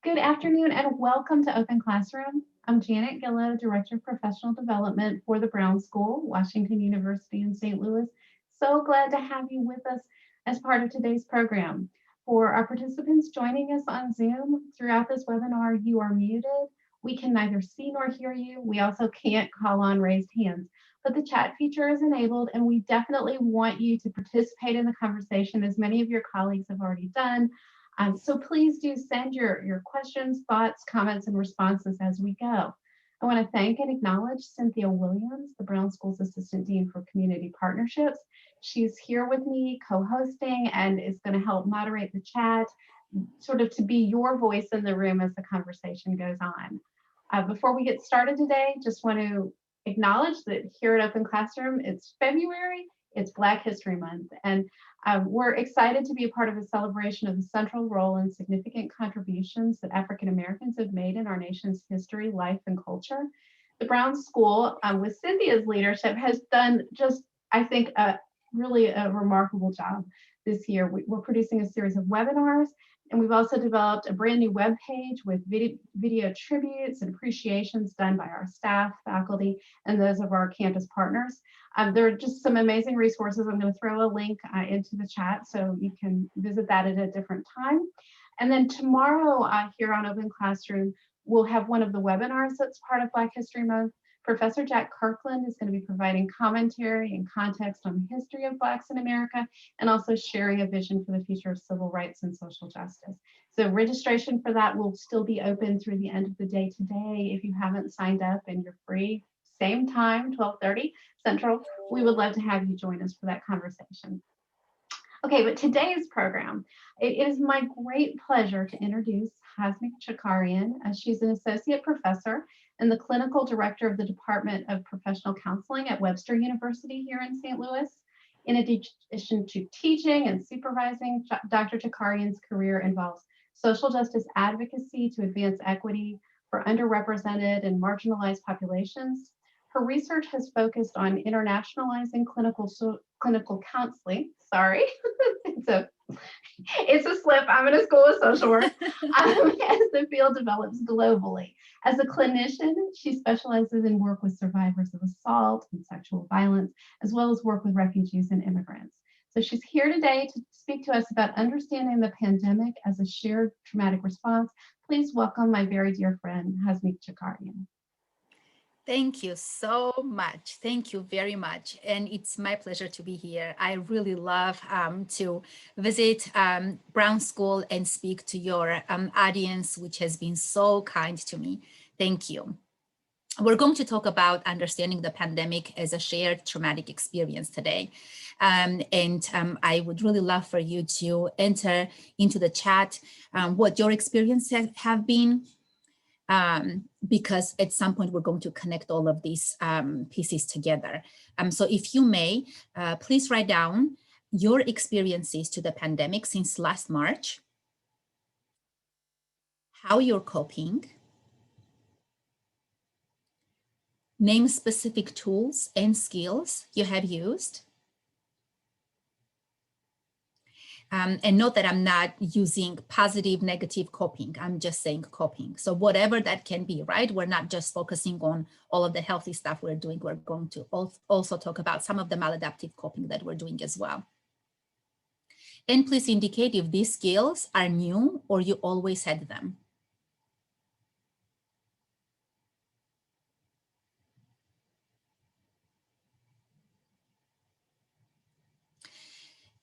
Good afternoon and welcome to Open Classroom. I'm Janet Gillow, Director of Professional Development for the Brown School, Washington University in St. Louis. So glad to have you with us as part of today's program. For our participants joining us on Zoom throughout this webinar, you are muted. We can neither see nor hear you. We also can't call on raised hands, but the chat feature is enabled and we definitely want you to participate in the conversation as many of your colleagues have already done. So please do send your questions, thoughts, comments, and responses as we go. I want to thank and acknowledge Cynthia Williams, the Brown School's Assistant Dean for Community Partnerships. She's here with me co-hosting and is going to help moderate the chat, sort of to be your voice in the room as the conversation goes on. Before we get started today, just want to acknowledge that here at Open Classroom, it's February, it's Black History Month, and we're excited to be a part of a celebration of the central role and significant contributions that African Americans have made in our nation's history, life, and culture. The Brown School, with Cynthia's leadership, has done just, I think, really a remarkable job this year. We're producing a series of webinars, and we've also developed a brand new web page with video tributes and appreciations done by our staff, faculty, and those of our campus partners. There are just some amazing resources. I'm going to throw a link into the chat so you can visit that at a different time. And then tomorrow here on Open Classroom, we'll have one of the webinars that's part of Black History Month. Professor Jack Kirkland is going to be providing commentary and context on the history of Blacks in America and also sharing a vision for the future of civil rights and social justice. So registration for that will still be open through the end of the day today. If you haven't signed up and you're free, same time, 12:30 Central, we would love to have you join us for that conversation. Okay, but today's program, it is my great pleasure to introduce Hasmik Chakaryan. She's an associate professor and the clinical director of the Department of Professional Counseling at Webster University here in St. Louis. In addition to teaching and supervising, Dr. Chakaryan's career involves social justice advocacy to advance equity for underrepresented and marginalized populations. Her research has focused on internationalizing clinical counseling. Sorry, it's a slip. I'm in a school of social work as the field develops globally. As a clinician, she specializes in work with survivors of assault and sexual violence, as well as work with refugees and immigrants. So she's here today to speak to us about understanding the pandemic as a shared traumatic response. Please welcome my very dear friend, Hasmik Chakaryan. Thank you so much. Thank you very much. And it's my pleasure to be here. I really love to visit Brown School and speak to your audience, which has been so kind to me. Thank you. We're going to talk about understanding the pandemic as a shared traumatic experience today. I would really love for you to enter into the chat what your experiences have been. Because at some point we're going to connect all of these pieces together. So if you may, please write down your experiences to the pandemic since last March, how you're coping, name specific tools and skills you have used, and note that I'm not using positive, negative coping. I'm just saying coping. So whatever that can be, right? We're not just focusing on all of the healthy stuff we're doing. We're going to also talk about some of the maladaptive coping that we're doing as well. And please indicate if these skills are new or you always had them.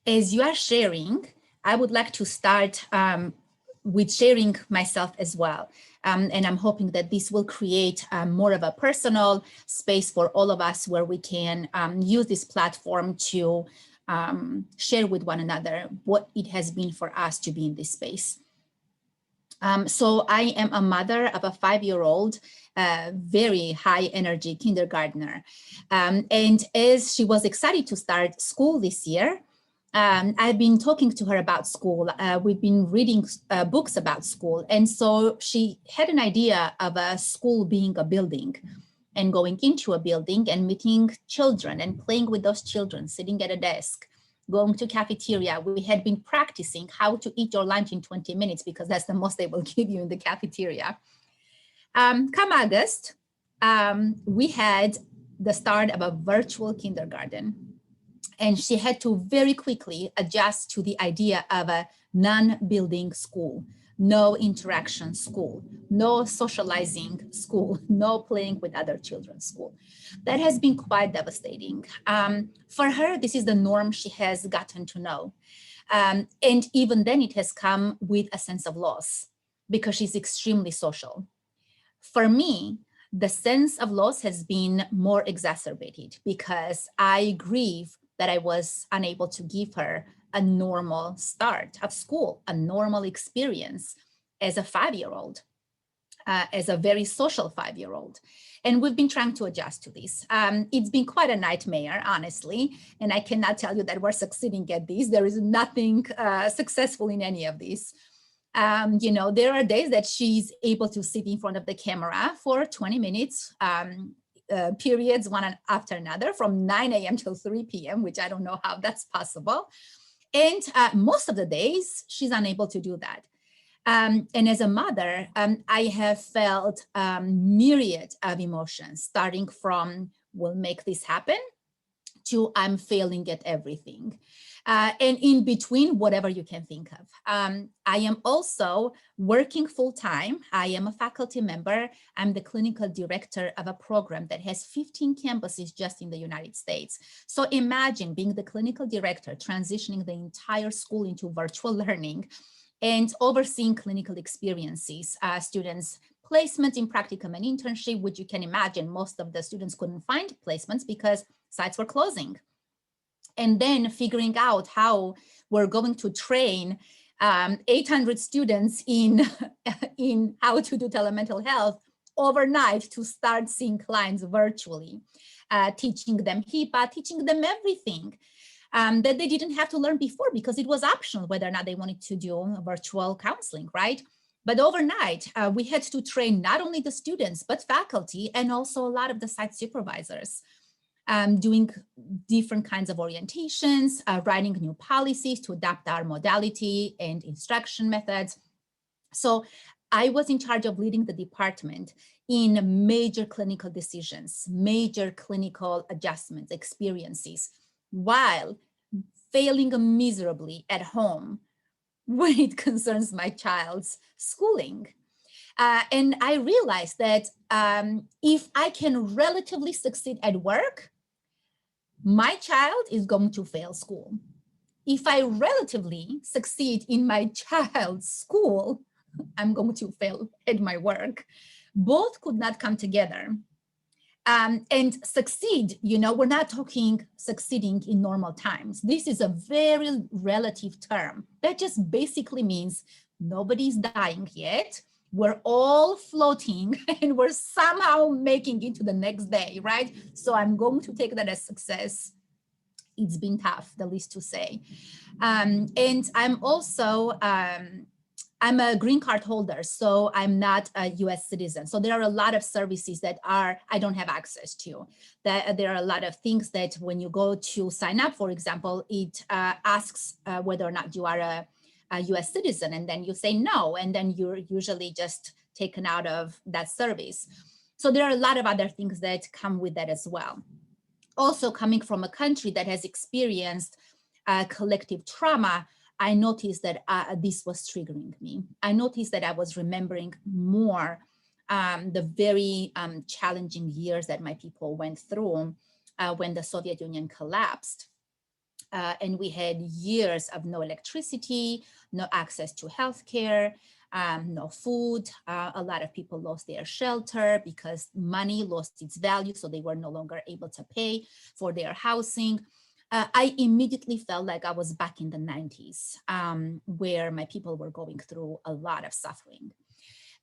As you are sharing, I would like to start with sharing myself as well. And I'm hoping that this will create more of a personal space for all of us where we can use this platform to share with one another what it has been for us to be in this space. So I am a mother of a 5-year-old, very high energy kindergartner. And as she was excited to start school this year, I've been talking to her about school. We've been reading books about school. And so she had an idea of a school being a building and going into a building and meeting children and playing with those children, sitting at a desk going to cafeteria. We had been practicing how to eat your lunch in 20 minutes because that's the most they will give you in the cafeteria. Come August, we had the start of a virtual kindergarten. And she had to very quickly adjust to the idea of a non-building school, no interaction school, no socializing school, no playing with other children's school. That has been quite devastating. For her, this is the norm she has gotten to know. And even then it has come with a sense of loss because she's extremely social. For me, the sense of loss has been more exacerbated because I grieve that I was unable to give her a normal start of school, a normal experience as a 5-year-old, as a very social 5-year-old. And we've been trying to adjust to this. It's been quite a nightmare, honestly, and I cannot tell you that we're succeeding at this. There is nothing successful in any of this. There are days that she's able to sit in front of the camera for 20 minutes, periods one after another from 9 a.m. till 3 p.m., which I don't know how that's possible. And most of the days she's unable to do that. And as a mother, I have felt myriad of emotions, starting from we'll make this happen to I'm failing at everything. And in between, whatever you can think of. I am also working full-time. I am a faculty member. I'm the clinical director of a program that has 15 campuses just in the United States. So imagine being the clinical director, transitioning the entire school into virtual learning and overseeing clinical experiences, students' placement in practicum and internship, which you can imagine most of the students couldn't find placements because sites were closing. And then figuring out how we're going to train 800 students in how to do telemental health overnight to start seeing clients virtually, teaching them HIPAA, teaching them everything that they didn't have to learn before because it was optional whether or not they wanted to do virtual counseling, right? But overnight, we had to train not only the students, but faculty and also a lot of the site supervisors. Doing different kinds of orientations, writing new policies to adapt our modality and instruction methods. So I was in charge of leading the department in major clinical decisions, major clinical adjustments, experiences, while failing miserably at home when it concerns my child's schooling. And I realized that if I can relatively succeed at work, my child is going to fail school. If I relatively succeed in my child's school, I'm going to fail at my work. Both could not come together. And succeed, we're not talking succeeding in normal times. This is a very relative term. That just basically means nobody's dying yet. We're all floating and we're somehow making it to the next day, right? So I'm going to take that as success. It's been tough, the least to say. And I'm also, I'm a green card holder, so I'm not a US citizen. So there are a lot of services that I don't have access to. There are a lot of things that when you go to sign up, for example, it asks whether or not you are a US citizen, and then you say no, and then you're usually just taken out of that service. So there are a lot of other things that come with that as well. Also coming from a country that has experienced collective trauma, I noticed that this was triggering me. I noticed that I was remembering more the very challenging years that my people went through when the Soviet Union collapsed. And we had years of no electricity, no access to healthcare, no food. A lot of people lost their shelter because money lost its value, so they were no longer able to pay for their housing. I immediately felt like I was back in the 90s, where my people were going through a lot of suffering.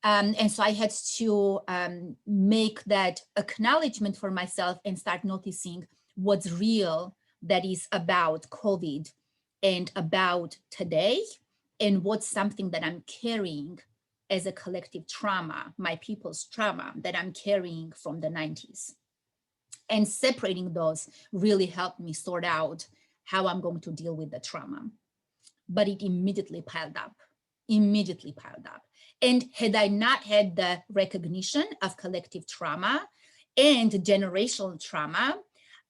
And so I had to make that acknowledgement for myself and start noticing what's real that is about COVID and about today, and what's something that I'm carrying as a collective trauma, my people's trauma that I'm carrying from the 90s. And separating those really helped me sort out how I'm going to deal with the trauma. But it immediately piled up. And had I not had the recognition of collective trauma and generational trauma,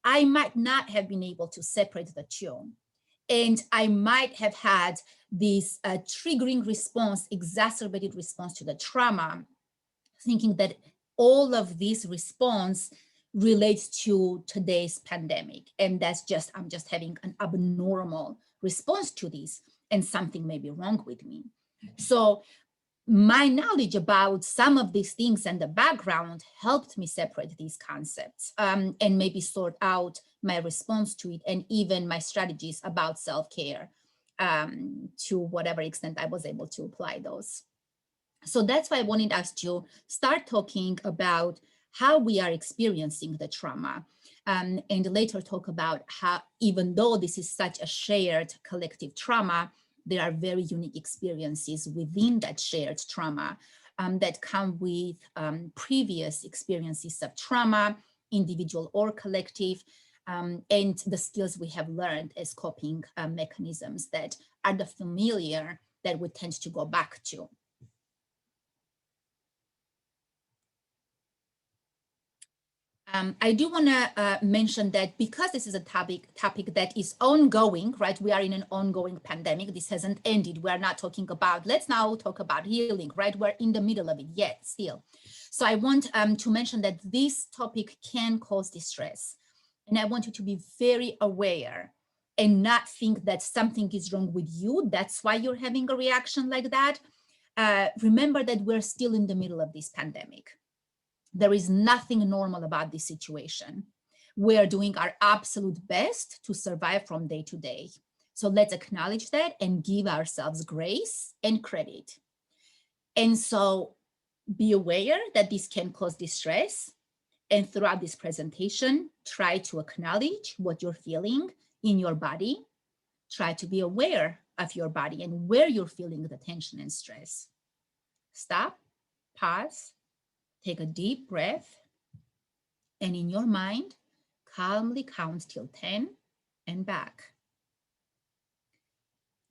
I might not have been able to separate the two. And I might have had this triggering response, exacerbated response to the trauma, thinking that all of this response relates to today's pandemic. And that's just, I'm just having an abnormal response to this, and something may be wrong with me. So my knowledge about some of these things and the background helped me separate these concepts and maybe sort out my response to it, and even my strategies about self-care to whatever extent I was able to apply those. So that's why I wanted us to start talking about how we are experiencing the trauma, and later talk about how, even though this is such a shared collective trauma, there are very unique experiences within that shared trauma that come with previous experiences of trauma, individual or collective, and the skills we have learned as coping mechanisms that are the familiar that we tend to go back to. I do want to mention that because this is a topic that is ongoing, right? We are in an ongoing pandemic. This hasn't ended. We are not talking about, let's now talk about healing, right? We're in the middle of it yet still. So I want to mention that this topic can cause distress. And I want you to be very aware and not think that something is wrong with you. That's why you're having a reaction like that. Remember that we're still in the middle of this pandemic. There is nothing normal about this situation. We are doing our absolute best to survive from day to day. So let's acknowledge that and give ourselves grace and credit. And so be aware that this can cause distress. And throughout this presentation, try to acknowledge what you're feeling in your body. Try to be aware of your body and where you're feeling the tension and stress. Stop, pause, take a deep breath, and in your mind, calmly count till 10 and back.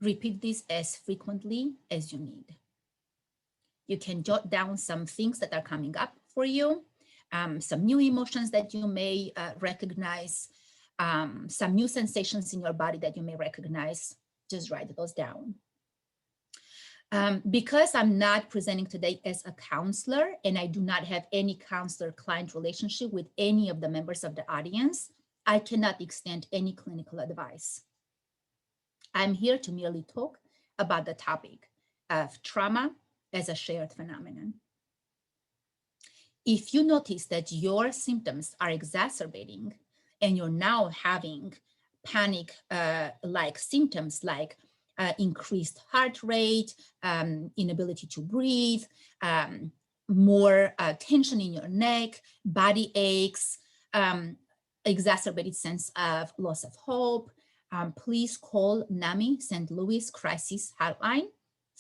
Repeat this as frequently as you need. You can jot down some things that are coming up for you, some new emotions that you may recognize, some new sensations in your body that you may recognize. Just write those down. Because I'm not presenting today as a counselor, and I do not have any counselor-client relationship with any of the members of the audience, I cannot extend any clinical advice. I'm here to merely talk about the topic of trauma as a shared phenomenon. If you notice that your symptoms are exacerbating and you're now having panic-like symptoms like increased heart rate, inability to breathe, more tension in your neck, body aches, exacerbated sense of loss of hope, please call NAMI St. Louis Crisis Hotline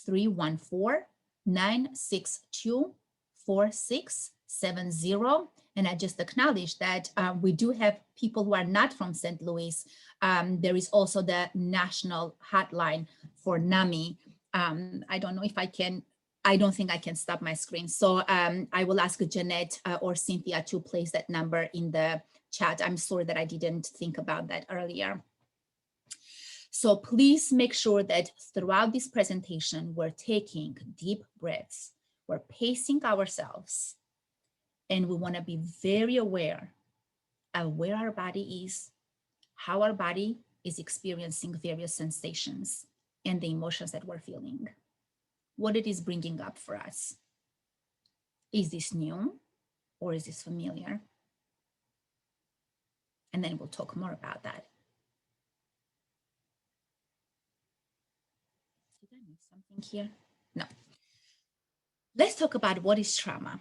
314-962-4670. And I just acknowledge that we do have people who are not from St. Louis. There is also the national hotline for NAMI. I don't know if I can, I don't think I can stop my screen. So I will ask Jeanette or Cynthia to place that number in the chat. I'm sorry that I didn't think about that earlier. So please make sure that throughout this presentation, we're taking deep breaths, we're pacing ourselves, and we want to be very aware of where our body is, how our body is experiencing various sensations and the emotions that we're feeling, what it is bringing up for us. Is this new or is this familiar? And then we'll talk more about that. Did I miss something here? No. Let's talk about what is trauma.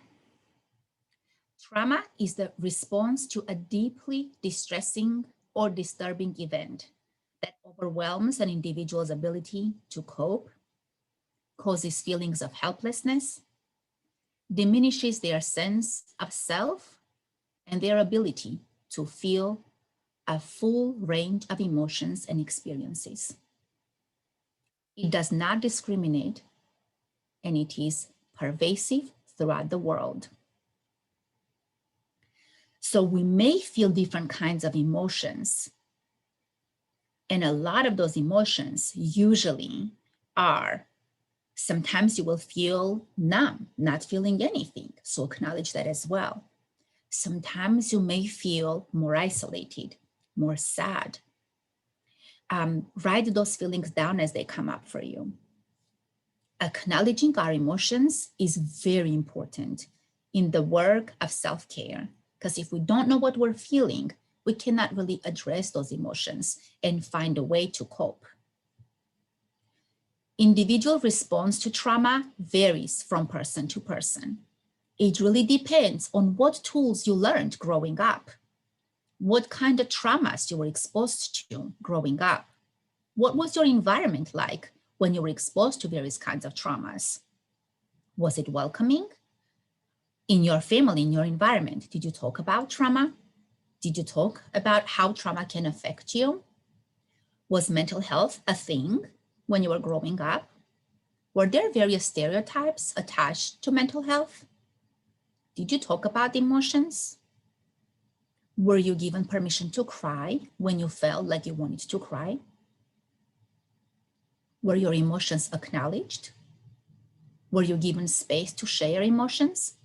Trauma is the response to a deeply distressing or disturbing event that overwhelms an individual's ability to cope, causes feelings of helplessness, diminishes their sense of self and their ability to feel, a full range of emotions and experiences. It does not discriminate, and it is pervasive throughout the world. So we may feel different kinds of emotions, and a lot of those emotions usually are, sometimes you will feel numb, not feeling anything, so acknowledge that as well. Sometimes you may feel more isolated, more sad. Write those feelings down as they come up for you. Acknowledging our emotions is very important in the work of self-care, because if we don't know what we're feeling, we cannot really address those emotions and find a way to cope. Individual response to trauma varies from person to person. It really depends on what tools you learned growing up, what kind of traumas you were exposed to growing up. What was your environment like when you were exposed to various kinds of traumas? Was it welcoming? In your family, in your environment, did you talk about trauma? Did you talk about how trauma can affect you? Was mental health a thing when you were growing up? Were there various stereotypes attached to mental health? Did you talk about emotions? Were you given permission to cry when you felt like you wanted to cry? Were your emotions acknowledged? Were you given space to share emotions?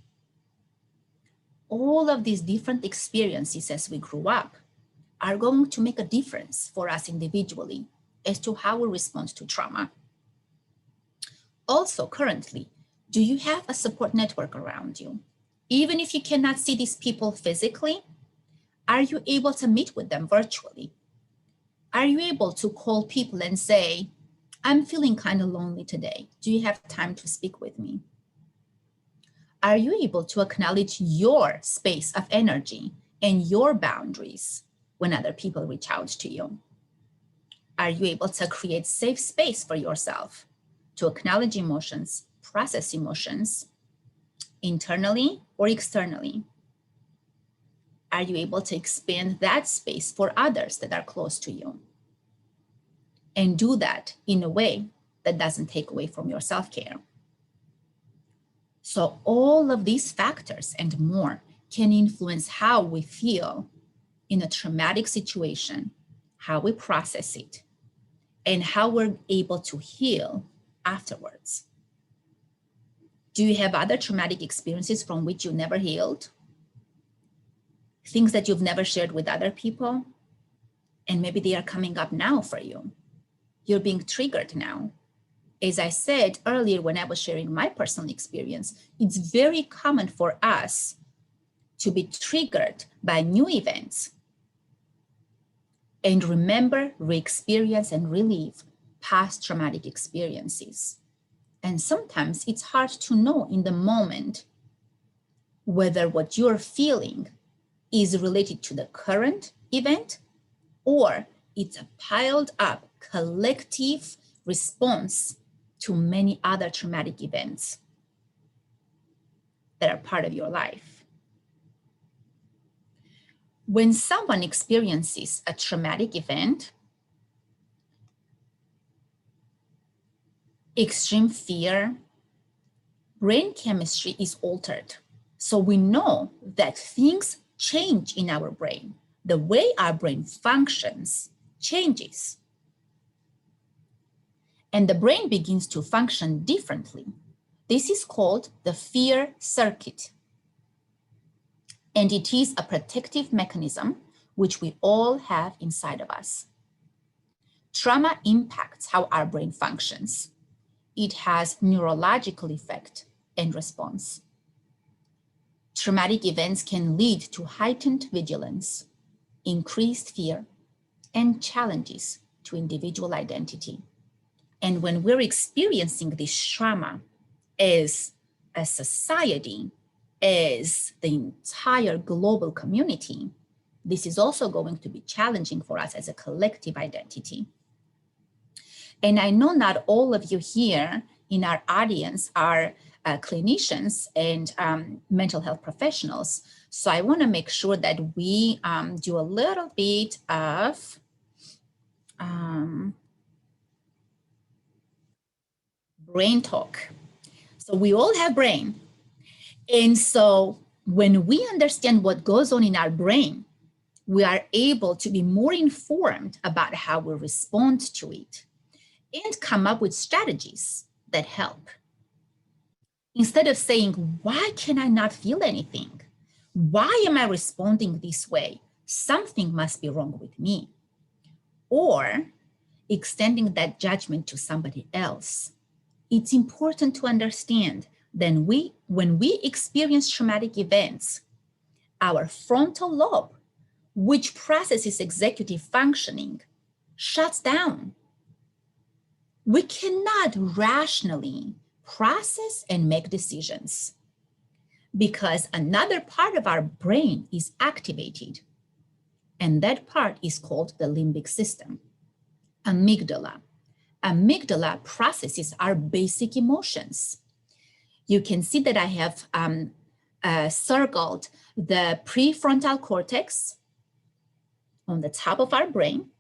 All of these different experiences as we grew up are going to make a difference for us individually as to how we respond to trauma. Also, currently, do you have a support network around you? Even if you cannot see these people physically, are you able to meet with them virtually? Are you able to call people and say, I'm feeling kind of lonely today. Do you have time to speak with me? Are you able to acknowledge your space of energy and your boundaries when other people reach out to you? Are you able to create safe space for yourself to acknowledge emotions, process emotions, internally or externally? Are you able to expand that space for others that are close to you? And do that in a way that doesn't take away from your self-care. So all of these factors and more can influence how we feel in a traumatic situation, how we process it, and how we're able to heal afterwards. Do you have other traumatic experiences from which you never healed? Things that you've never shared with other people? And maybe they are coming up now for you. You're being triggered now. As I said earlier when I was sharing my personal experience, it's very common for us to be triggered by new events and remember, re-experience, and relive past traumatic experiences. And sometimes it's hard to know in the moment whether what you're feeling is related to the current event or it's a piled up collective response to many other traumatic events that are part of your life. When someone experiences a traumatic event, extreme fear, brain chemistry is altered. So we know that things change in our brain. The way our brain functions changes. And the brain begins to function differently. This is called the fear circuit. And it is a protective mechanism which we all have inside of us. Trauma impacts how our brain functions. It has neurological effect and response. Traumatic events can lead to heightened vigilance, increased fear, and challenges to individual identity. And when we're experiencing this trauma as a society, as the entire global community, this is also going to be challenging for us as a collective identity. And I know not all of you here in our audience are clinicians and mental health professionals. So I want to make sure that we do a little bit of brain talk. So we all have brain. And so when we understand what goes on in our brain, we are able to be more informed about how we respond to it and come up with strategies that help. Instead of saying, why can I not feel anything? Why am I responding this way? Something must be wrong with me. Or extending that judgment to somebody else. It's important to understand that when we experience traumatic events, our frontal lobe, which processes executive functioning, shuts down. We cannot rationally process and make decisions because another part of our brain is activated, and that part is called the limbic system, amygdala. Amygdala processes our basic emotions. You can see that I have circled the prefrontal cortex on the top of our brain,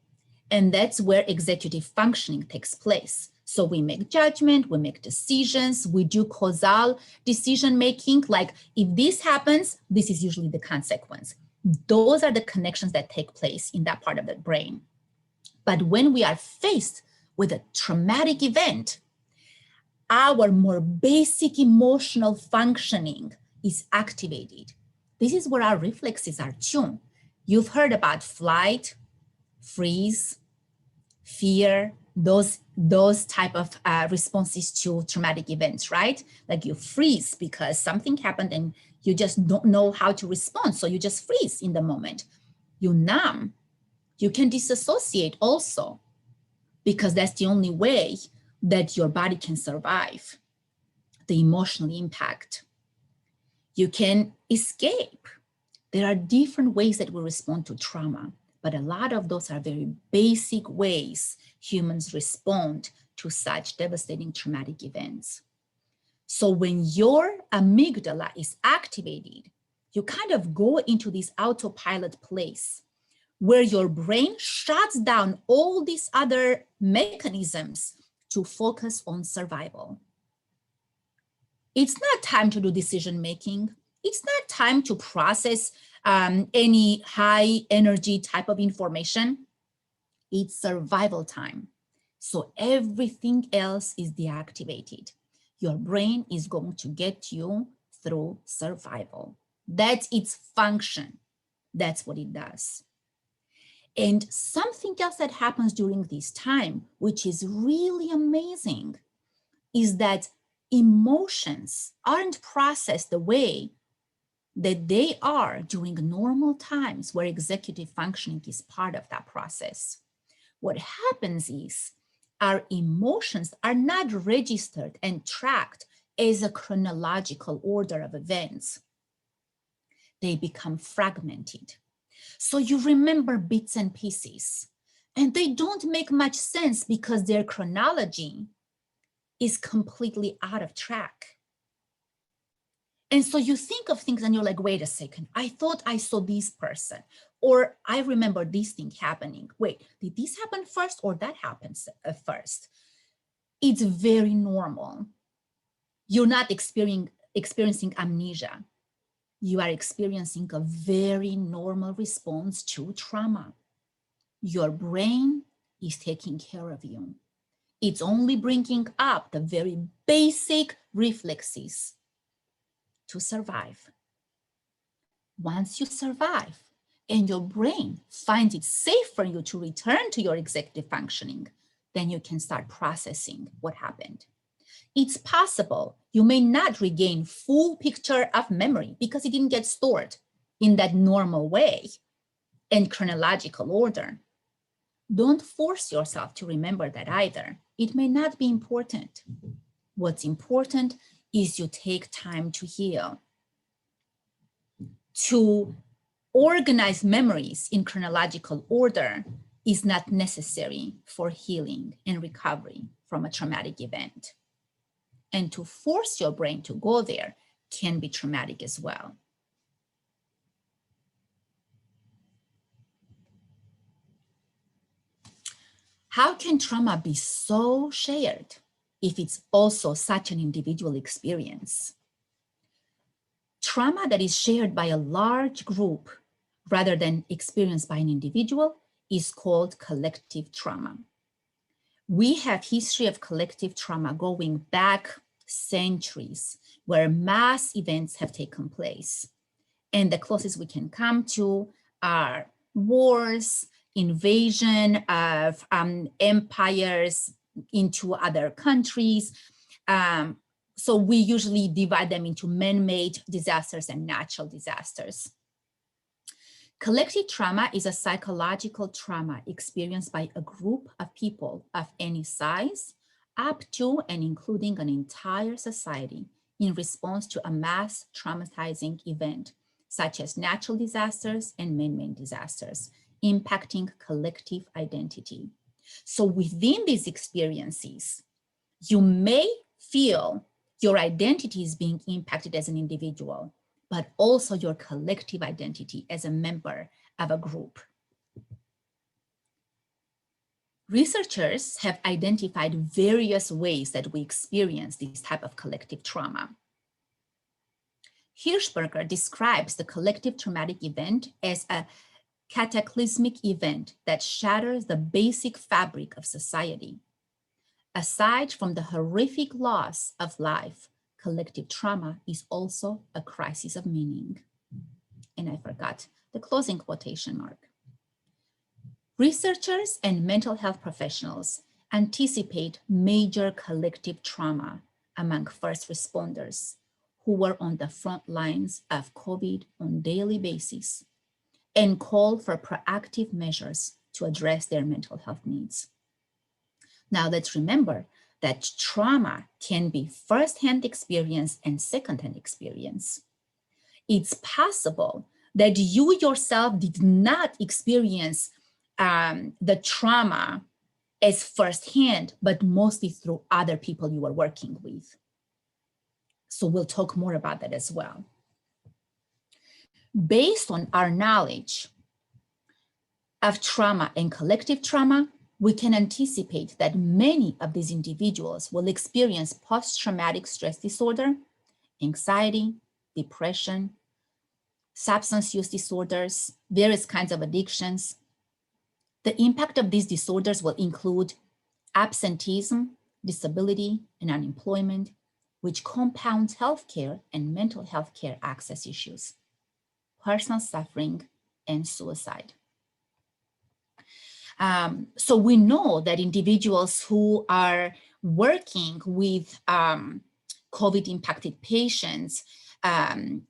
and that's where executive functioning takes place. So we make judgment, we make decisions, we do causal decision making, like if this happens, this is usually the consequence. Those are the connections that take place in that part of the brain. But when we are faced with a traumatic event, our more basic emotional functioning is activated. This is where our reflexes are tuned. You've heard about flight, freeze, fear, those type of responses to traumatic events, right? Like you freeze because something happened and you just don't know how to respond. So you just freeze in the moment. You numb. You can disassociate also because that's the only way that your body can survive the emotional impact. You can escape. There are different ways that we respond to trauma, but a lot of those are very basic ways humans respond to such devastating traumatic events. So when your amygdala is activated, you kind of go into this autopilot place where your brain shuts down all these other mechanisms to focus on survival. It's not time to do decision making. It's not time to process any high energy type of information. It's survival time. So everything else is deactivated. Your brain is going to get you through survival. That's its function. That's what it does. And something else that happens during this time, which is really amazing, is that emotions aren't processed the way that they are during normal times where executive functioning is part of that process. What happens is our emotions are not registered and tracked as a chronological order of events. They become fragmented. So you remember bits and pieces, and they don't make much sense because their chronology is completely out of track. And so you think of things and you're like, wait a second, I thought I saw this person, or I remember this thing happening. Wait, did this happen first or that happens first? It's very normal. You're not experiencing amnesia. You are experiencing a very normal response to trauma. Your brain is taking care of you. It's only bringing up the very basic reflexes to survive. Once you survive and your brain finds it safe for you to return to your executive functioning, then you can start processing what happened. It's possible you may not regain full picture of memory because it didn't get stored in that normal way and chronological order. Don't force yourself to remember that either. It may not be important. What's important is you take time to heal. To organize memories in chronological order is not necessary for healing and recovery from a traumatic event. and to force your brain to go there can be traumatic as well. How can trauma be so shared if it's also such an individual experience? Trauma that is shared by a large group rather than experienced by an individual is called collective trauma. We have history of collective trauma going back centuries where mass events have taken place. And the closest we can come to are wars, invasion of empires into other countries. So we usually divide them into man-made disasters and natural disasters. Collective trauma is a psychological trauma experienced by a group of people of any size, up to and including an entire society in response to a mass traumatizing event, such as natural disasters and man-made disasters, impacting collective identity. So within these experiences, you may feel your identity is being impacted as an individual, but also your collective identity as a member of a group. Researchers have identified various ways that we experience this type of collective trauma. Hirschberger describes the collective traumatic event as a cataclysmic event that shatters the basic fabric of society. Aside from the horrific loss of life, collective trauma is also a crisis of meaning. And I forgot the closing quotation mark. Researchers and mental health professionals anticipate major collective trauma among first responders who were on the front lines of COVID on a daily basis and call for proactive measures to address their mental health needs. Now let's remember that trauma can be firsthand experience and secondhand experience. It's possible that you yourself did not experience the trauma as firsthand, but mostly through other people you were working with. So we'll talk more about that as well. Based on our knowledge of trauma and collective trauma, we can anticipate that many of these individuals will experience post-traumatic stress disorder, anxiety, depression, substance use disorders, various kinds of addictions. The impact of these disorders will include absenteeism, disability, and unemployment, which compounds healthcare and mental health care access issues, personal suffering, and suicide. So we know that individuals who are working with COVID-impacted patients,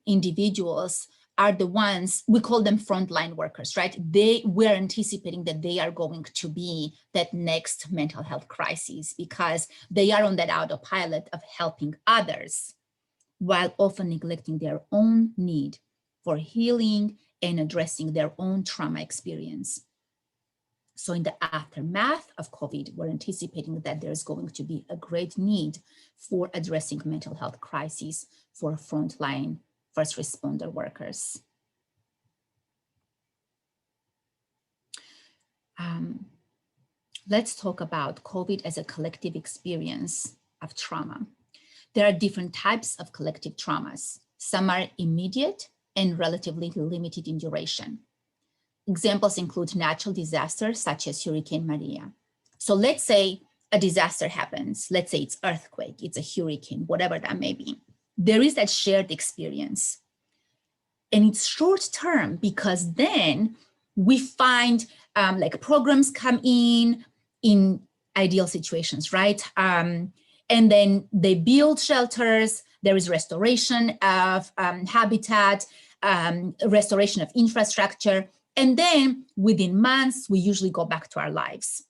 individuals are the ones, we call them frontline workers, right? We're anticipating that they are going to be that next mental health crisis because they are on that autopilot of helping others while often neglecting their own need for healing and addressing their own trauma experience. So in the aftermath of COVID, we're anticipating that there's going to be a great need for addressing mental health crises for frontline first responder workers. Let's talk about COVID as a collective experience of trauma. There are different types of collective traumas. Some are immediate and relatively limited in duration. Examples include natural disasters such as Hurricane Maria. So let's say a disaster happens. Let's say it's earthquake, it's a hurricane, whatever that may be. There is that shared experience. And it's short term because then we find like programs come in ideal situations, right? And then they build shelters. There is restoration of habitat, restoration of infrastructure. And then within months, we usually go back to our lives.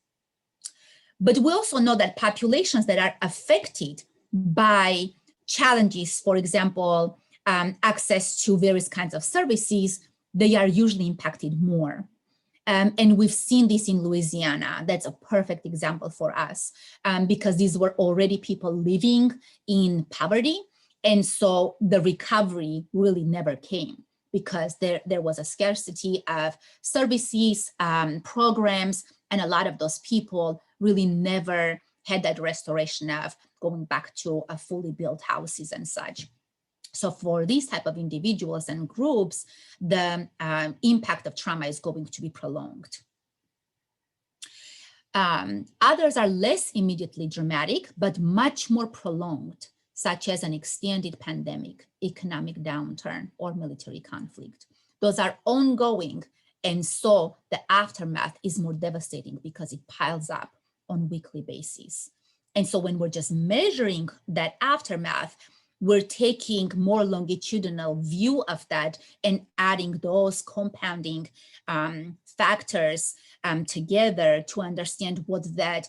But we also know that populations that are affected by challenges, for example, access to various kinds of services, they are usually impacted more. And we've seen this in Louisiana. That's a perfect example for us because these were already people living in poverty. And so the recovery really never came because there was a scarcity of services, programs, and a lot of those people really never had that restoration of going back to a fully built houses and such. So for these type of individuals and groups, the impact of trauma is going to be prolonged. Others are less immediately dramatic, but much more prolonged, such as an extended pandemic, economic downturn, or military conflict. Those are ongoing, and so the aftermath is more devastating because it piles up on weekly basis. And so when we're just measuring that aftermath, we're taking more longitudinal view of that and adding those compounding factors together to understand what that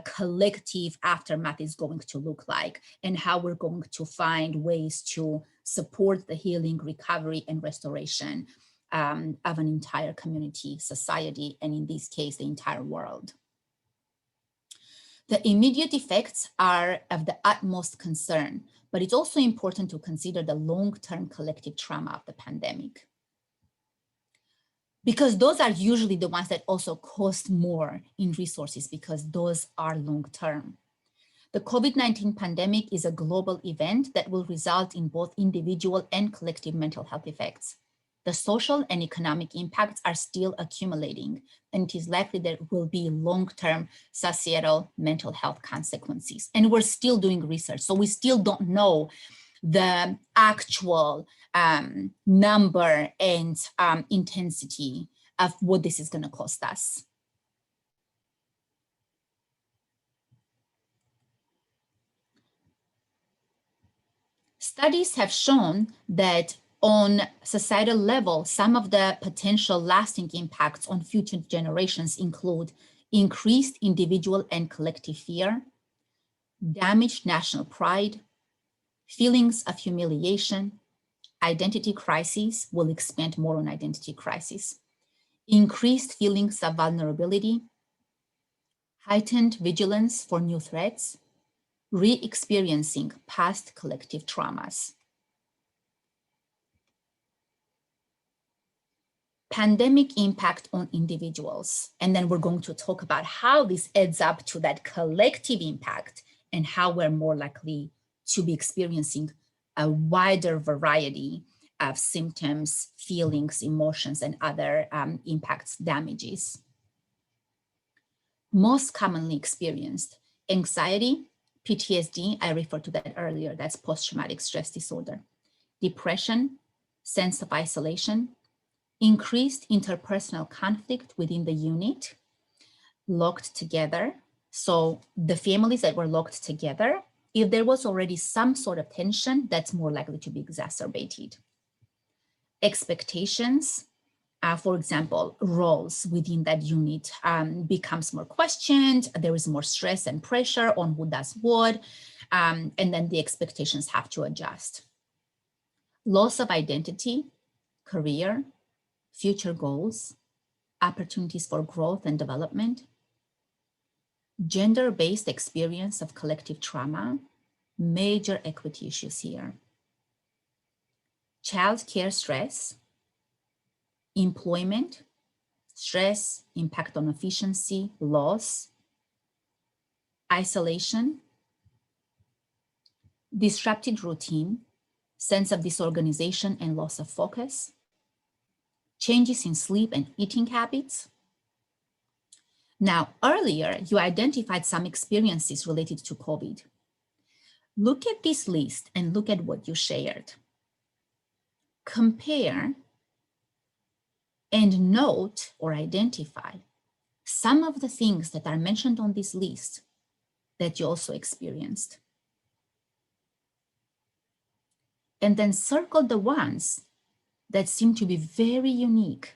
collective aftermath is going to look like and how we're going to find ways to support the healing, recovery, and restoration of an entire community, society, and in this case, the entire world. The immediate effects are of the utmost concern, but it's also important to consider the long-term collective trauma of the pandemic, because those are usually the ones that also cost more in resources because those are long-term. The COVID-19 pandemic is a global event that will result in both individual and collective mental health effects. The social and economic impacts are still accumulating, and it is likely there will be long-term societal mental health consequences. And we're still doing research, so we still don't know the actual number and intensity of what this is going to cost us. Studies have shown that on societal level, some of the potential lasting impacts on future generations include increased individual and collective fear, damaged national pride, feelings of humiliation, identity crises. We'll expand more on identity crisis, increased feelings of vulnerability, heightened vigilance for new threats, re-experiencing past collective traumas. Pandemic impact on individuals. And then we're going to talk about how this adds up to that collective impact and how we're more likely to be experiencing a wider variety of symptoms, feelings, emotions, and other impacts, damages. Most commonly experienced: anxiety, PTSD, I referred to that earlier, that's post-traumatic stress disorder, depression, sense of isolation, increased interpersonal conflict within the unit, locked together. So the families that were locked together, if there was already some sort of tension, that's more likely to be exacerbated. Expectations, for example, roles within that unit becomes more questioned. There is more stress and pressure on who does what, and then the expectations have to adjust. Loss of identity, career, future goals, opportunities for growth and development, gender-based experience of collective trauma, major equity issues here. Child care stress, employment, stress, impact on efficiency, loss, isolation, disrupted routine, sense of disorganization and loss of focus, changes in sleep and eating habits. Now, earlier, you identified some experiences related to COVID. Look at this list and look at what you shared. Compare and note or identify some of the things that are mentioned on this list that you also experienced. And then circle the ones that seem to be very unique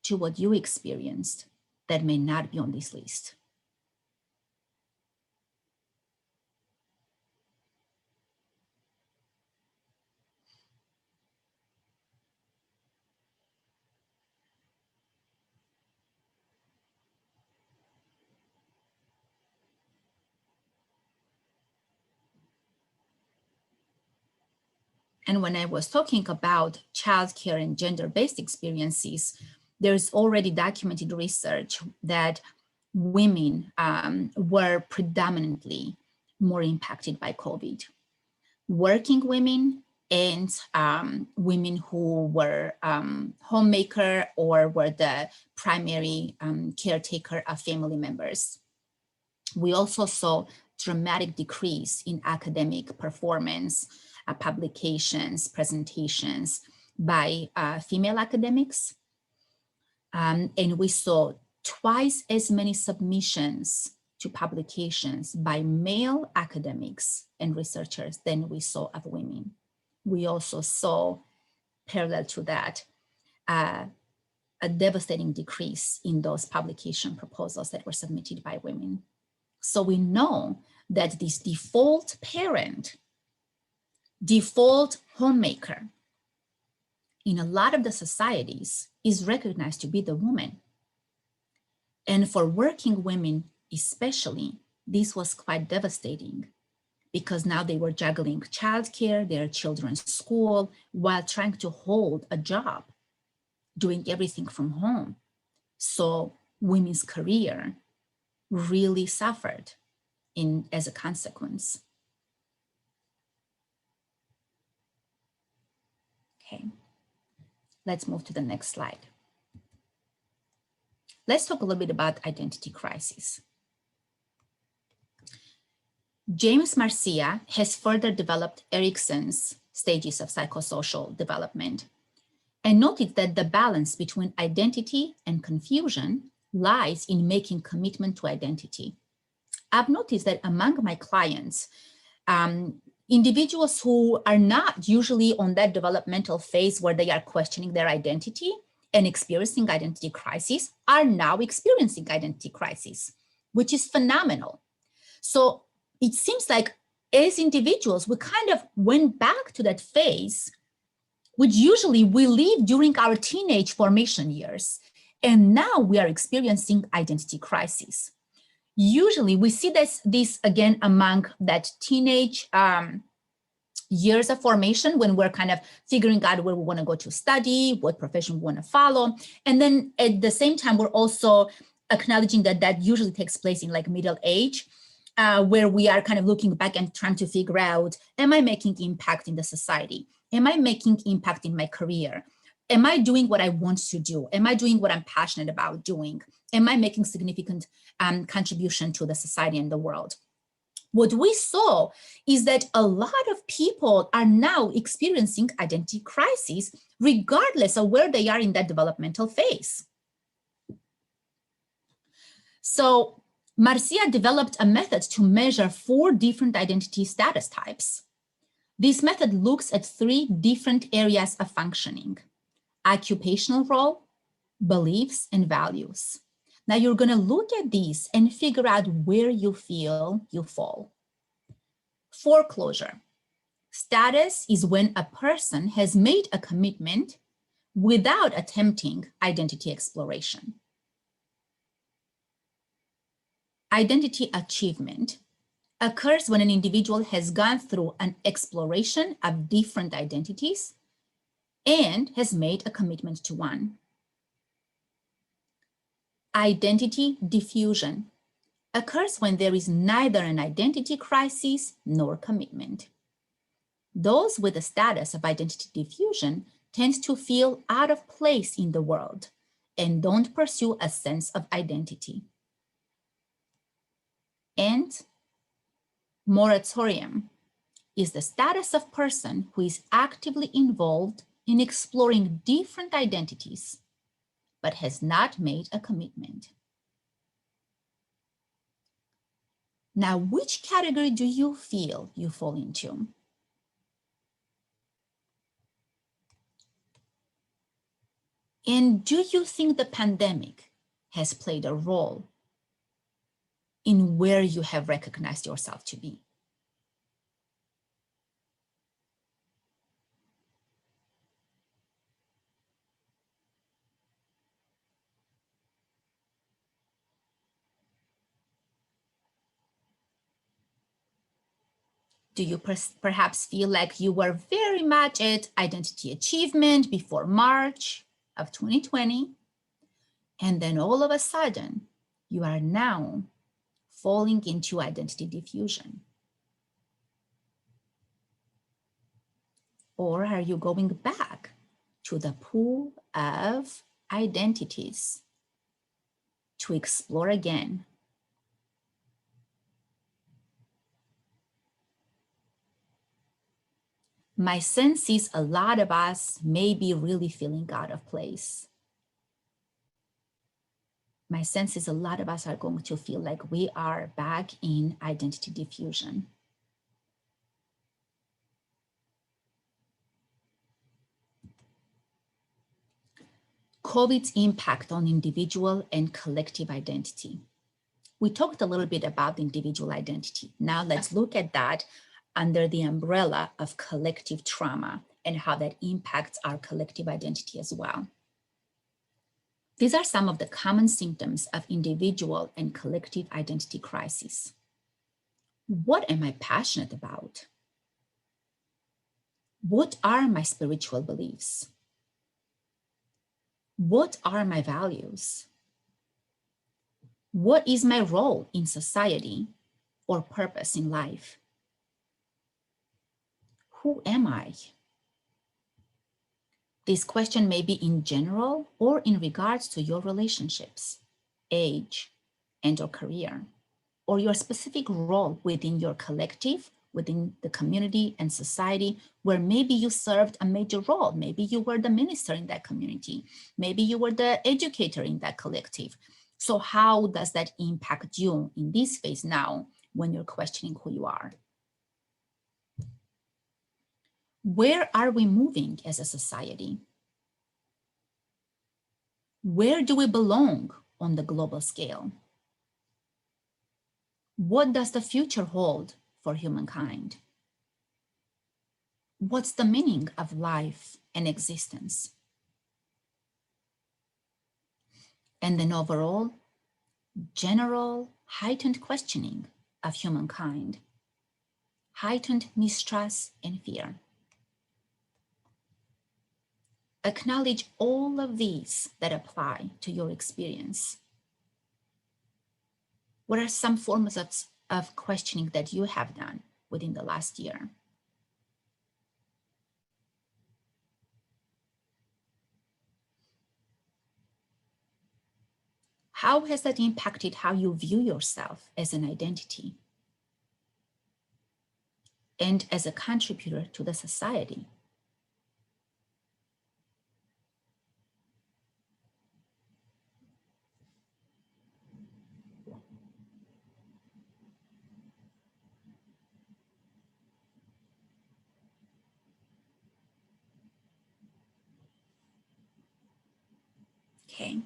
to what you experienced that may not be on this list. And when I was talking about childcare and gender-based experiences, there's already documented research that women were predominantly more impacted by COVID. Working women and women who were homemaker or were the primary caretaker of family members. We also saw dramatic decrease in academic performance, publications, presentations by female academics. And we saw twice as many submissions to publications by male academics and researchers than we saw of women. We also saw, parallel to that, a devastating decrease in those publication proposals that were submitted by women. So we know that this default parent, default homemaker, in a lot of the societies is recognized to be the woman. And for working women especially, this was quite devastating because now they were juggling childcare, their children's school, while trying to hold a job, doing everything from home. So women's career really suffered as a consequence. Okay, let's move to the next slide. Let's talk a little bit about identity crisis. James Marcia has further developed Erikson's stages of psychosocial development and noted that the balance between identity and confusion lies in making commitment to identity. I've noticed that among my clients, individuals who are not usually on that developmental phase where they are questioning their identity and experiencing identity crisis are now experiencing identity crisis, which is phenomenal. So it seems like as individuals, we kind of went back to that phase, which usually we live during our teenage formation years. And now we are experiencing identity crisis. Usually we see this again among that teenage years of formation when we're kind of figuring out where we want to go to study, what profession we want to follow. And then at the same time, we're also acknowledging that usually takes place in like middle age, where we are kind of looking back and trying to figure out, am I making impact in the society? Am I making impact in my career? Am I doing what I want to do? Am I doing what I'm passionate about doing? Am I making significant contribution to the society and the world? What we saw is that a lot of people are now experiencing identity crisis, regardless of where they are in that developmental phase. So Marcia developed a method to measure 4 different identity status types. This method looks at 3 different areas of functioning: occupational role, beliefs, and values. Now you're going to look at these and figure out where you feel you fall. Foreclosure. Status is when a person has made a commitment without attempting identity exploration. Identity achievement occurs when an individual has gone through an exploration of different identities and has made a commitment to one. Identity diffusion occurs when there is neither an identity crisis nor commitment. Those with the status of identity diffusion tend to feel out of place in the world and don't pursue a sense of identity. And moratorium is the status of person who is actively involved in exploring different identities, but has not made a commitment. Now, which category do you feel you fall into? And do you think the pandemic has played a role in where you have recognized yourself to be? Do you perhaps feel like you were very much at identity achievement before March of 2020, and then all of a sudden, you are now falling into identity diffusion? Or are you going back to the pool of identities to explore again? My sense is a lot of us may be really feeling out of place. My sense is a lot of us are going to feel like we are back in identity diffusion. COVID's impact on individual and collective identity. We talked a little bit about individual identity. Now let's look at that under the umbrella of collective trauma and how that impacts our collective identity as well. These are some of the common symptoms of individual and collective identity crises. What am I passionate about? What are my spiritual beliefs? What are my values? What is my role in society or purpose in life? Who am I? This question may be in general or in regards to your relationships, age, and or career, or your specific role within your collective, within the community and society, where maybe you served a major role. Maybe you were the minister in that community. Maybe you were the educator in that collective. So how does that impact you in this phase now when you're questioning who you are? Where are we moving as a society? Where do we belong on the global scale? What does the future hold for humankind? What's the meaning of life and existence? And then overall, general heightened questioning of humankind, heightened mistrust and fear. Acknowledge all of these that apply to your experience. What are some forms of questioning that you have done within the last year? How has that impacted how you view yourself as an identity and as a contributor to the society? Okay.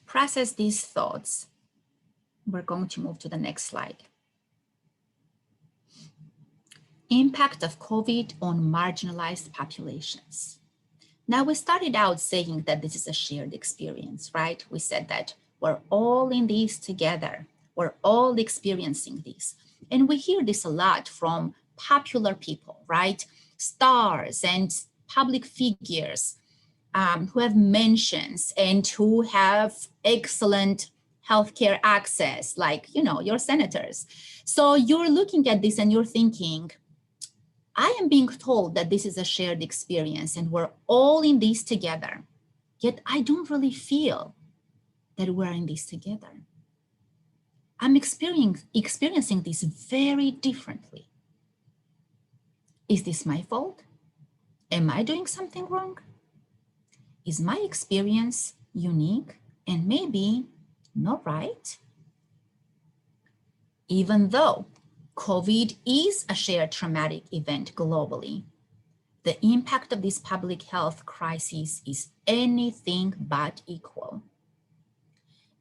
Process these thoughts. We're going to move to the next slide. Impact of COVID on marginalized populations. Now, we started out saying that this is a shared experience, right? We said that we're all in this together. We're all experiencing this. And we hear this a lot from popular people, right? Stars and public figures who have mentions and who have excellent healthcare access, like, you know, your senators. So you're looking at this and you're thinking, I am being told that this is a shared experience and we're all in this together, yet I don't really feel that we're in this together. I'm experiencing this very differently. Is this my fault? Am I doing something wrong? Is my experience unique and maybe not right? Even though COVID is a shared traumatic event globally, the impact of this public health crisis is anything but equal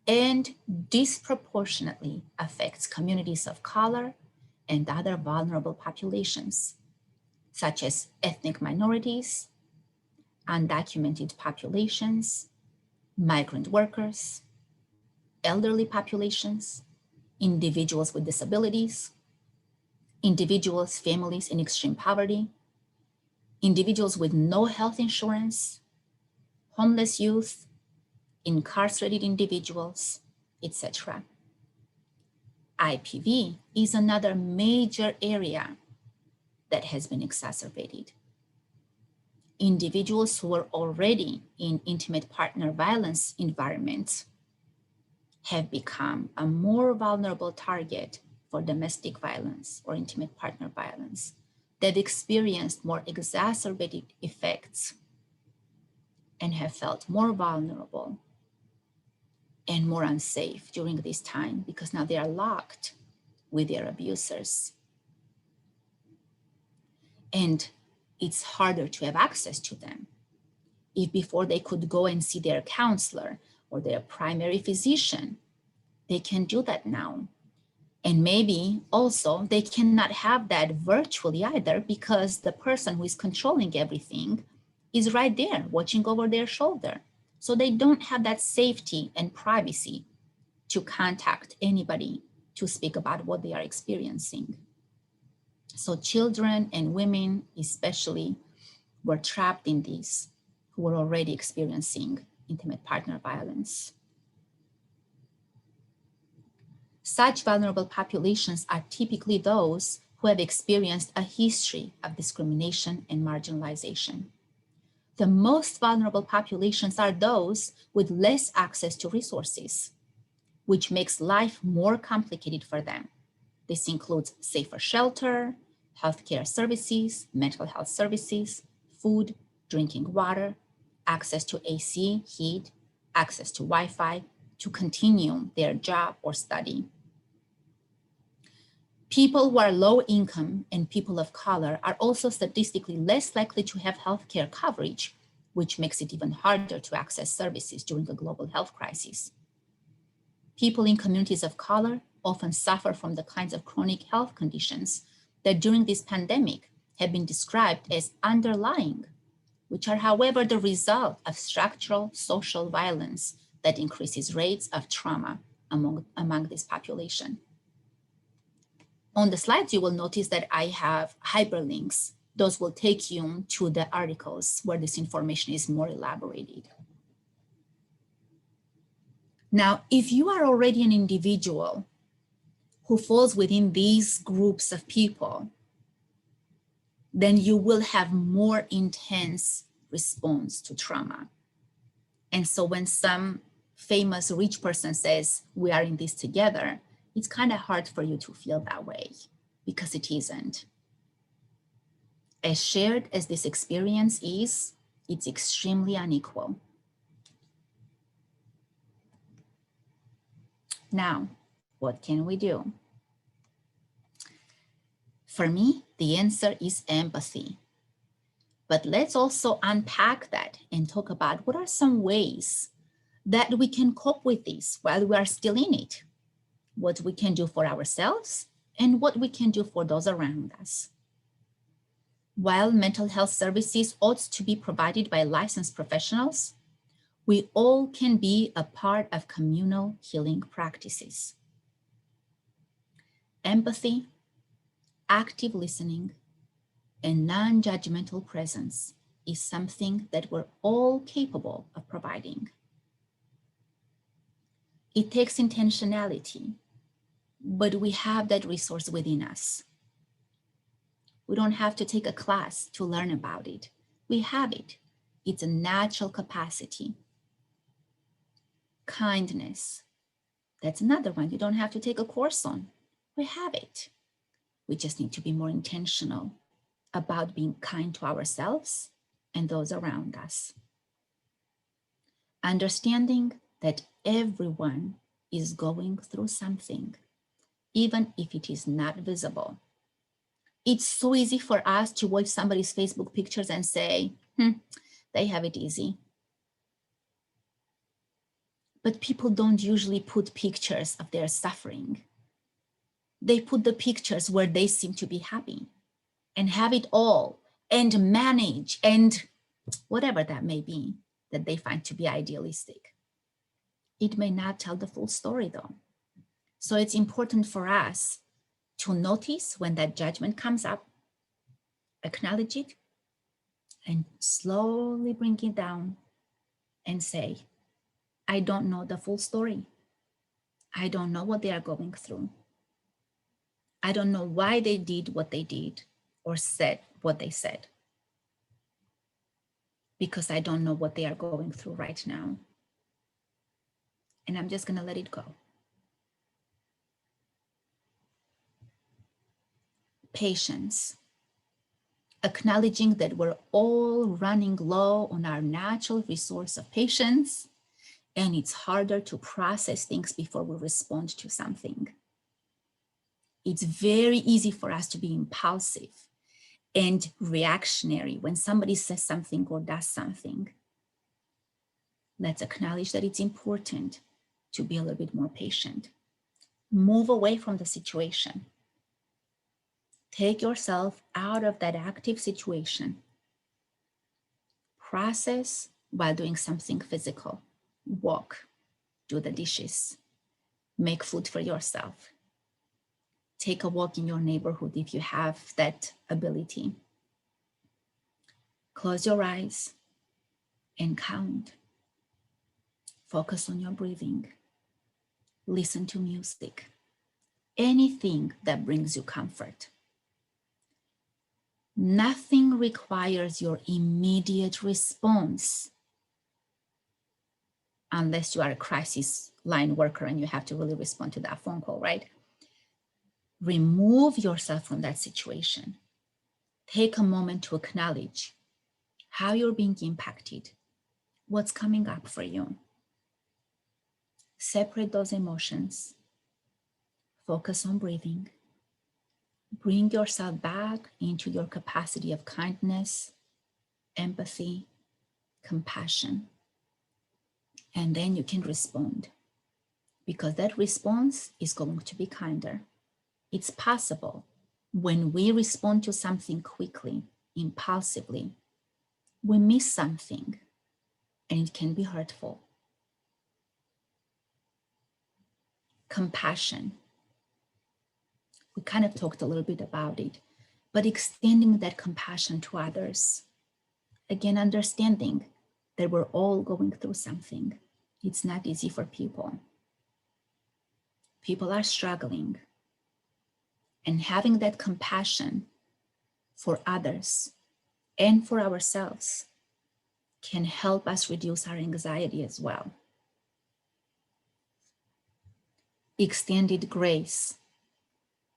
and disproportionately affects communities of color and other vulnerable populations, such as ethnic minorities, undocumented populations, migrant workers, elderly populations, individuals with disabilities, individuals, families in extreme poverty, individuals with no health insurance, homeless youth, incarcerated individuals, etc. IPV is another major area that has been exacerbated. Individuals who are already in intimate partner violence environments have become a more vulnerable target for domestic violence or intimate partner violence. They've experienced more exacerbated effects and have felt more vulnerable and more unsafe during this time because now they are locked with their abusers. And it's harder to have access to them. If before they could go and see their counselor or their primary physician, they can do that now. And maybe also they cannot have that virtually either because the person who is controlling everything is right there watching over their shoulder. So they don't have that safety and privacy to contact anybody to speak about what they are experiencing. So children and women especially were trapped in this, who were already experiencing intimate partner violence. Such vulnerable populations are typically those who have experienced a history of discrimination and marginalization. The most vulnerable populations are those with less access to resources, which makes life more complicated for them. This includes safer shelter, healthcare services, mental health services, food, drinking water, access to AC, heat, access to Wi-Fi, to continue their job or study. People who are low income and people of color are also statistically less likely to have healthcare coverage, which makes it even harder to access services during a global health crisis. People in communities of color often suffer from the kinds of chronic health conditions that during this pandemic have been described as underlying, which are, however, the result of structural social violence that increases rates of trauma among this population. On the slides, you will notice that I have hyperlinks. Those will take you to the articles where this information is more elaborated. Now, if you are already an individual who falls within these groups of people, then you will have more intense response to trauma. And so when some famous rich person says, we are in this together, it's kind of hard for you to feel that way because it isn't. As shared as this experience is, it's extremely unequal. Now, what can we do? For me, the answer is empathy. But let's also unpack that and talk about what are some ways that we can cope with this while we are still in it, what we can do for ourselves and what we can do for those around us. While mental health services ought to be provided by licensed professionals, we all can be a part of communal healing practices. Empathy, active listening, and non-judgmental presence is something that we're all capable of providing. It takes intentionality, but we have that resource within us. We don't have to take a class to learn about it. We have it. It's a natural capacity. Kindness, that's another one you don't have to take a course on. We have it. We just need to be more intentional about being kind to ourselves and those around us. Understanding that everyone is going through something, even if it is not visible. It's so easy for us to watch somebody's Facebook pictures and say, they have it easy. But people don't usually put pictures of their suffering. They put the pictures where they seem to be happy and have it all and manage and whatever that may be that they find to be idealistic. It may not tell the full story though. So it's important for us to notice when that judgment comes up, acknowledge it, and slowly bring it down and say, I don't know the full story. I don't know what they are going through. I don't know why they did what they did or said what they said, because I don't know what they are going through right now. And I'm just going to let it go. Patience. Acknowledging that we're all running low on our natural resource of patience, and it's harder to process things before we respond to something. It's very easy for us to be impulsive and reactionary when somebody says something or does something. Let's acknowledge that it's important to be a little bit more patient. Move away from the situation. Take yourself out of that active situation. Process while doing something physical. Walk, do the dishes, make food for yourself. Take a walk in your neighborhood if you have that ability. Close your eyes and count. Focus on your breathing. Listen to music. Anything that brings you comfort. Nothing requires your immediate response unless you are a crisis line worker and you have to really respond to that phone call, right? Remove yourself from that situation. Take a moment to acknowledge how you're being impacted, what's coming up for you. Separate those emotions. Focus on breathing. Bring yourself back into your capacity of kindness, empathy, compassion. And then you can respond, because that response is going to be kinder. It's possible when we respond to something quickly, impulsively, we miss something and it can be hurtful. Compassion. We kind of talked a little bit about it, but extending that compassion to others. Again, understanding that we're all going through something. It's not easy for people. People are struggling. And having that compassion for others and for ourselves can help us reduce our anxiety as well. Extended grace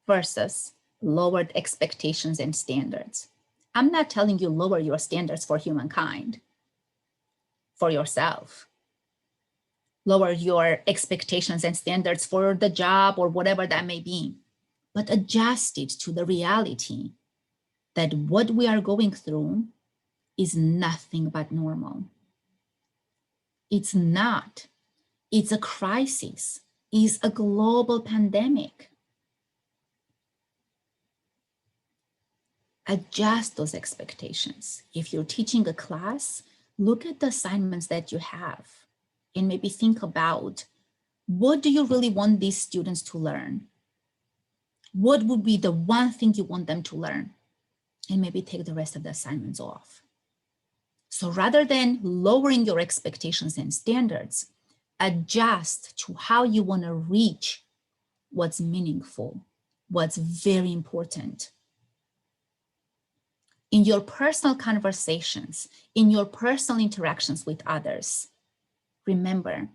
versus lowered expectations and standards. I'm not telling you lower your standards for humankind, for yourself. Lower your expectations and standards for the job or whatever that may be, but adjust it to the reality that what we are going through is nothing but normal. It's not. It's a crisis. It's a global pandemic. Adjust those expectations. If you're teaching a class, look at the assignments that you have and maybe think about, what do you really want these students to learn? What would be the one thing you want them to learn? And maybe take the rest of the assignments off. So rather than lowering your expectations and standards, adjust to how you want to reach what's meaningful, what's very important. In your personal conversations, in your personal interactions with others, remember,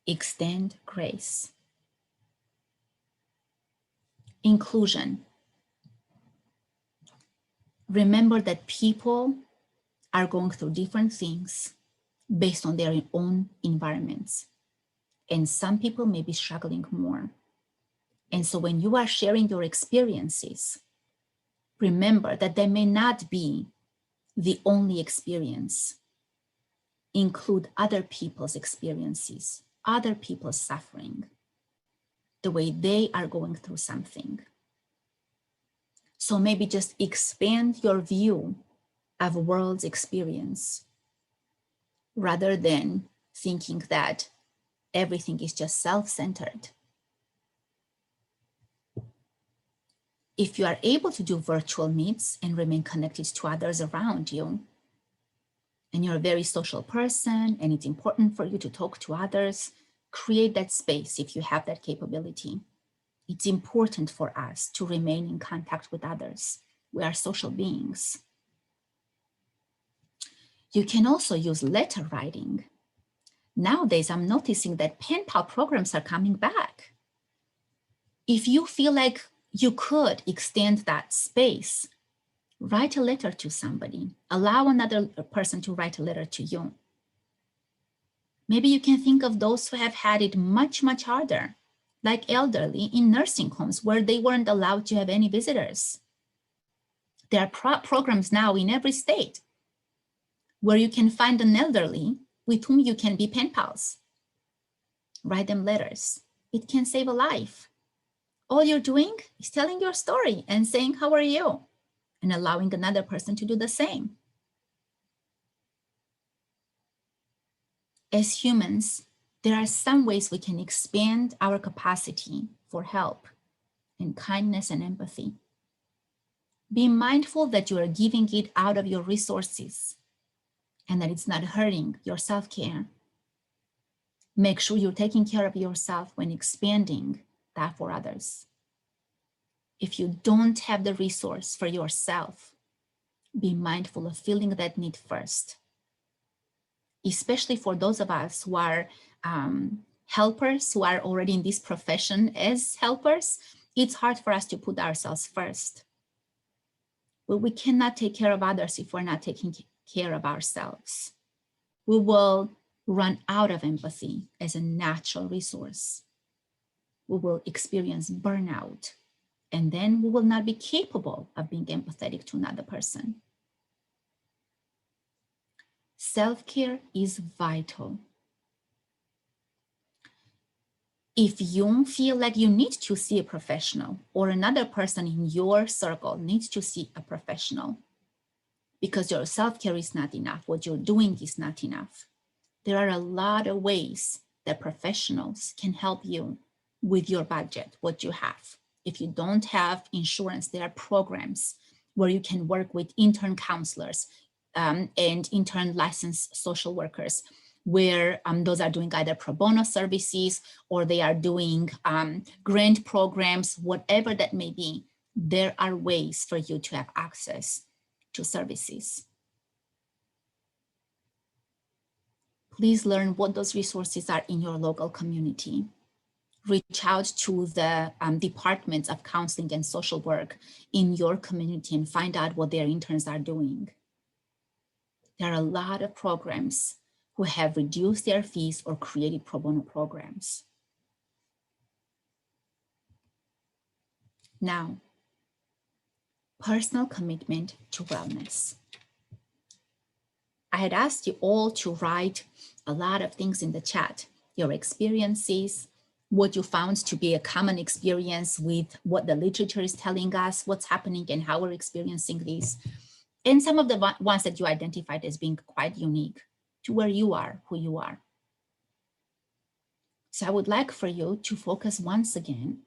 extend grace. Inclusion. Remember that people are going through different things based on their own environments. And some people may be struggling more. And so when you are sharing your experiences, remember that they may not be the only experience. Include other people's experiences, other people's suffering, the way they are going through something. So maybe just expand your view of world's experience rather than thinking that everything is just self-centered. If you are able to do virtual meets and remain connected to others around you, and you're a very social person and it's important for you to talk to others, create that space if you have that capability. It's important for us to remain in contact with others. We are social beings. You can also use letter writing. Nowadays, I'm noticing that pen pal programs are coming back. If you feel like you could extend that space, write a letter to somebody. Allow another person to write a letter to you. Maybe you can think of those who have had it much, much harder, like elderly in nursing homes where they weren't allowed to have any visitors. There are programs now in every state where you can find an elderly with whom you can be pen pals. Write them letters. It can save a life. All you're doing is telling your story and saying, how are you? And allowing another person to do the same. As humans, there are some ways we can expand our capacity for help and kindness and empathy. Be mindful that you are giving it out of your resources and that it's not hurting your self-care. Make sure you're taking care of yourself when expanding that for others. If you don't have the resource for yourself, be mindful of feeling that need first, especially for those of us who are helpers, who are already in this profession as helpers. It's hard for us to put ourselves first. But we cannot take care of others if we're not taking care of ourselves. We will run out of empathy as a natural resource. We will experience burnout, and then we will not be capable of being empathetic to another person. Self-care is vital. If you feel like you need to see a professional or another person in your circle needs to see a professional because your self-care is not enough, what you're doing is not enough, there are a lot of ways that professionals can help you with your budget, what you have. If you don't have insurance, there are programs where you can work with intern counselors and intern licensed social workers, where those are doing either pro bono services or they are doing grant programs, whatever that may be. There are ways for you to have access to services. Please learn what those resources are in your local community. Reach out to the departments of counseling and social work in your community and find out what their interns are doing. There are a lot of programs who have reduced their fees or created pro bono programs. Now, personal commitment to wellness. I had asked you all to write a lot of things in the chat, your experiences, what you found to be a common experience with what the literature is telling us, what's happening and how we're experiencing these, and some of the ones that you identified as being quite unique to where you are, who you are. So I would like for you to focus once again,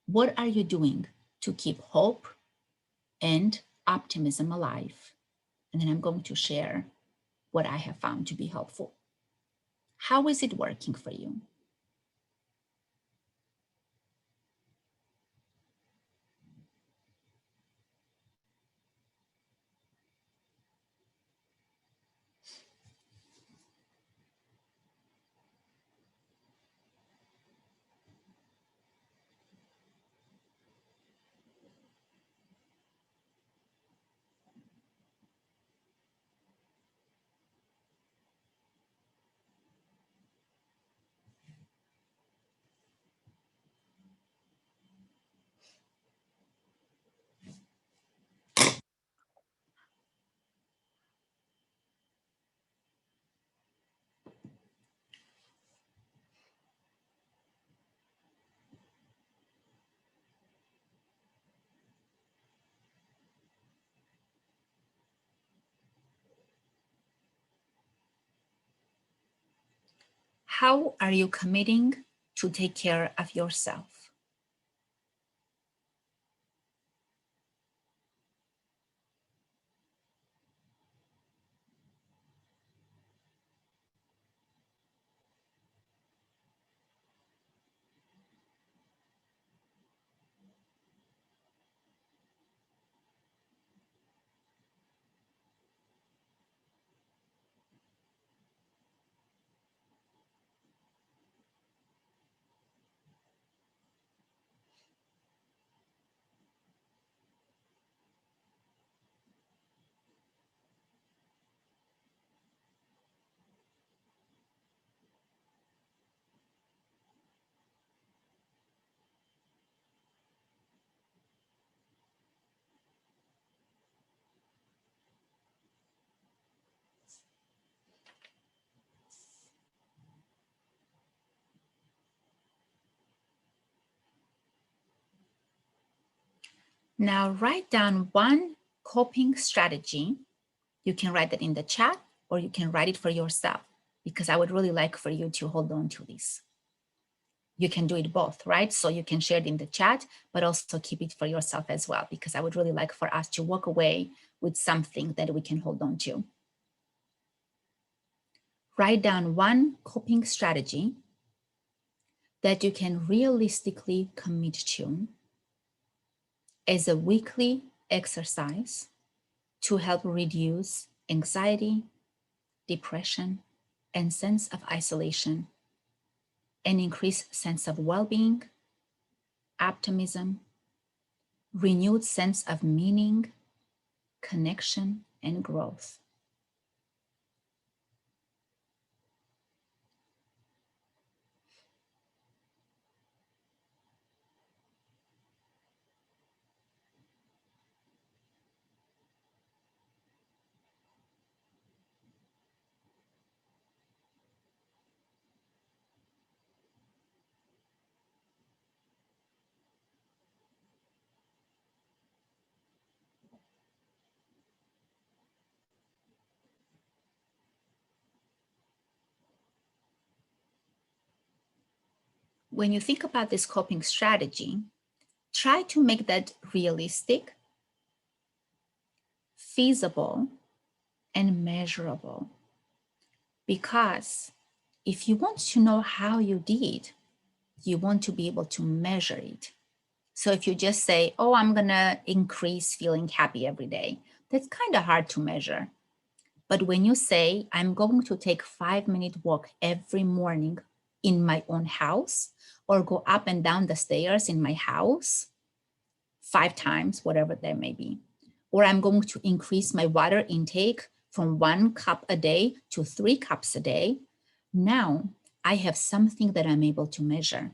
what are you doing to keep hope and optimism alive? And then I'm going to share what I have found to be helpful. How is it working for you? How are you committing to take care of yourself? Now write down one coping strategy. You can write that in the chat or you can write it for yourself, because I would really like for you to hold on to this. You can do it both, right? So you can share it in the chat, but also keep it for yourself as well, because I would really like for us to walk away with something that we can hold on to. Write down one coping strategy that you can realistically commit to as a weekly exercise to help reduce anxiety, depression, and sense of isolation, and increase sense of well-being, optimism, renewed sense of meaning, connection, and growth. When you think about this coping strategy, try to make that realistic, feasible, and measurable. Because if you want to know how you did, you want to be able to measure it. So if you just say, oh, I'm gonna increase feeling happy every day, that's kind of hard to measure. But when you say, I'm going to take 5-minute walk every morning in my own house, or go up and down the stairs in my house 5 times, whatever that may be, or I'm going to increase my water intake from 1 cup a day to 3 cups a day, now I have something that I'm able to measure,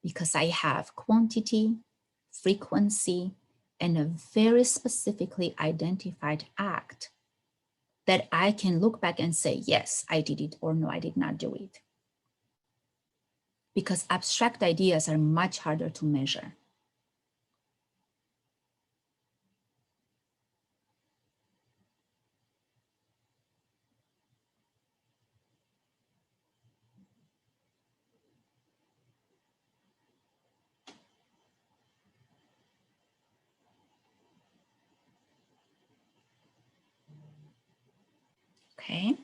because I have quantity, frequency, and a very specifically identified act that I can look back and say, yes, I did it, or no, I did not do it. Because abstract ideas are much harder to measure. Okay.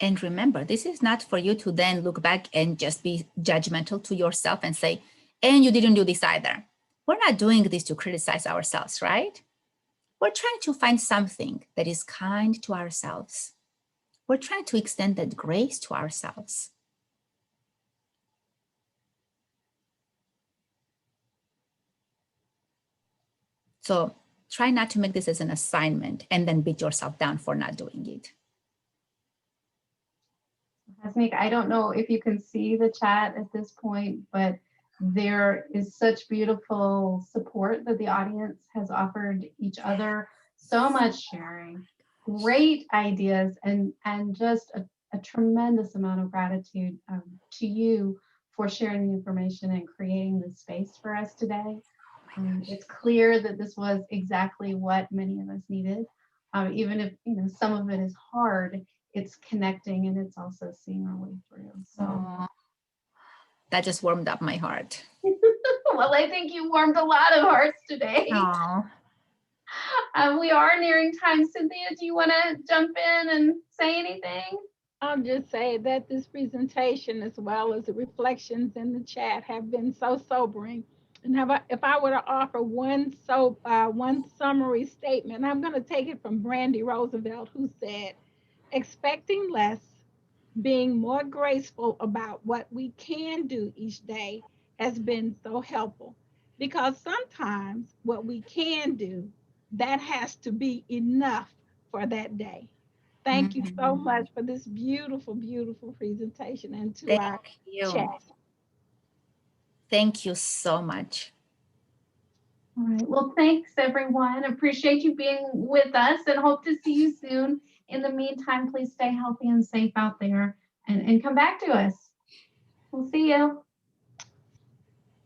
And remember, this is not for you to then look back and just be judgmental to yourself and say, and you didn't do this either. We're not doing this to criticize ourselves, right? We're trying to find something that is kind to ourselves. We're trying to extend that grace to ourselves. So try not to make this as an assignment and then beat yourself down for not doing it. Hasmik, I don't know if you can see the chat at this point, but there is such beautiful support that the audience has offered each other. So much sharing, great ideas, and just a tremendous amount of gratitude to you for sharing the information and creating this space for us today. It's clear that this was exactly what many of us needed. Even if some of it is hard, it's connecting and it's also seeing our way through. So that just warmed up my heart. well, I think you warmed a lot of hearts today. We are nearing time. Cynthia, do you want to jump in and say anything? I'll just say that this presentation, as well as the reflections in the chat, have been so sobering. And if I were to offer one summary statement, I'm going to take it from Brandy Roosevelt, who said, expecting less, being more graceful about what we can do each day has been so helpful. Because sometimes what we can do, that has to be enough for that day. Thank you so much for this beautiful, beautiful presentation, and to our chat. Thank you so much. All right. Well, thanks, everyone. Appreciate you being with us and hope to see you soon. In the meantime, please stay healthy and safe out there and come back to us. We'll see you.